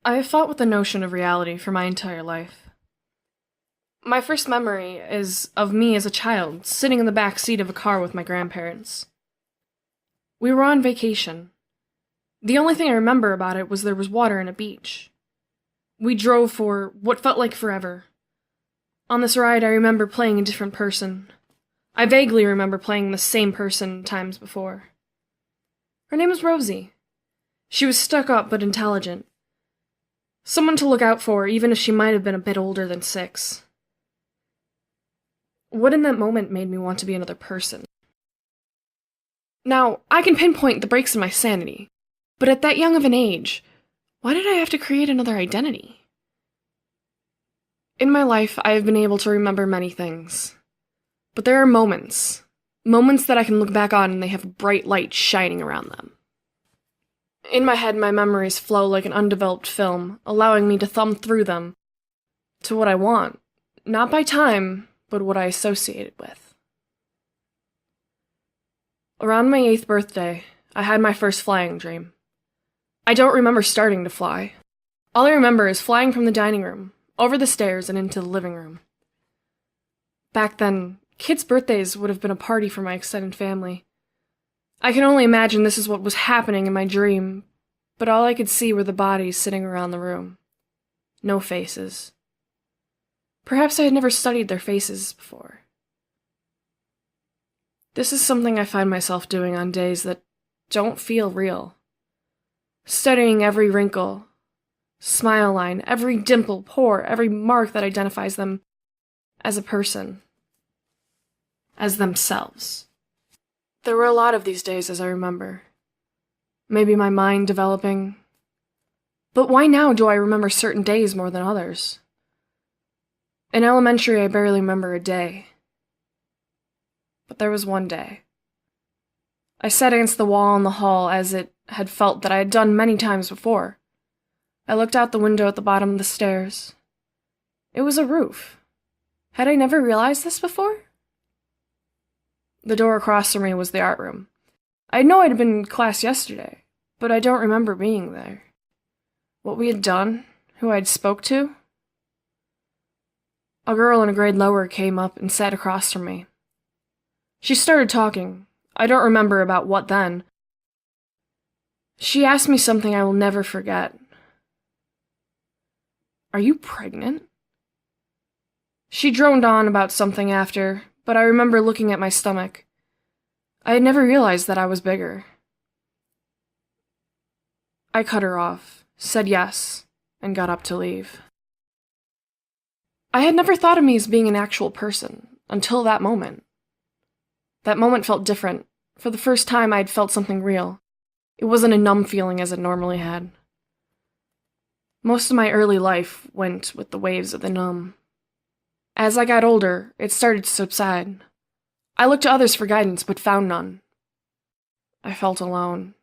I have fought with the notion of reality for my entire life. My first memory is of me as a child, sitting in the back seat of a car with my grandparents. We were on vacation. The only thing I remember about it was there was water and a beach. We drove for what felt like forever. On this ride, I remember playing a different person. I vaguely remember playing the same person times before. Her name was Rosie. She was stuck up but intelligent. Someone to look out for, even if she might have been a bit older than 6. What in that moment made me want to be another person? Now, I can pinpoint the breaks in my sanity, but at that young of an age, why did I have to create another identity? In my life, I have been able to remember many things, but there are moments that I can look back on and they have a bright light shining around them. In my head, my memories flow like an undeveloped film, allowing me to thumb through them to what I want, not by time, but what I associate it with. Around my 8th birthday, I had my first flying dream. I don't remember starting to fly. All I remember is flying from the dining room, over the stairs, and into the living room. Back then, kids' birthdays would have been a party for my extended family. I can only imagine this is what was happening in my dream, but all I could see were the bodies sitting around the room. No faces. Perhaps I had never studied their faces before. This is something I find myself doing on days that don't feel real. Studying every wrinkle, smile line, every dimple, pore, every mark that identifies them as a person, as themselves. There were a lot of these days, as I remember. Maybe my mind developing. But why now do I remember certain days more than others? In elementary, I barely remember a day. But there was one day. I sat against the wall in the hall as it had felt that I had done many times before. I looked out the window at the bottom of the stairs. It was a roof. Had I never realized this before? The door across from me was the art room. I know I'd been in class yesterday, but I don't remember being there. What we had done, who I'd spoke to. A girl in a grade lower came up and sat across from me. She started talking. I don't remember about what then. She asked me something I will never forget. "Are you pregnant?" She droned on about something after, but I remember looking at my stomach. I had never realized that I was bigger. I cut her off, said yes, and got up to leave. I had never thought of me as being an actual person until that moment. That moment felt different. For the first time, I had felt something real. It wasn't a numb feeling as it normally had. Most of my early life went with the waves of the numb. As I got older, it started to subside. I looked to others for guidance, but found none. I felt alone.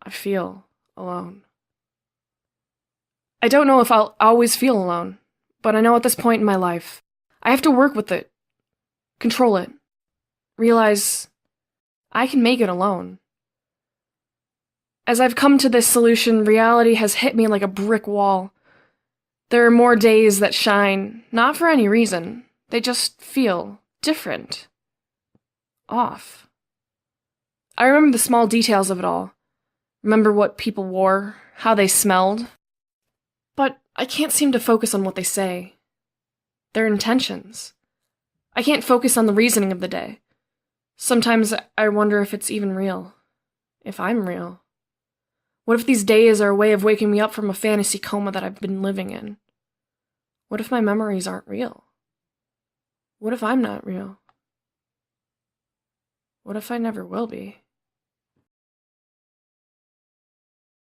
I feel alone. I don't know if I'll always feel alone, but I know at this point in my life, I have to work with it, control it, realize I can make it alone. As I've come to this solution, reality has hit me like a brick wall. There are more days that shine, not for any reason. They just feel different. Off. I remember the small details of it all. Remember what people wore, how they smelled. But I can't seem to focus on what they say. Their intentions. I can't focus on the reasoning of the day. Sometimes I wonder if it's even real. If I'm real. What if these days are a way of waking me up from a fantasy coma that I've been living in? What if my memories aren't real? What if I'm not real? What if I never will be?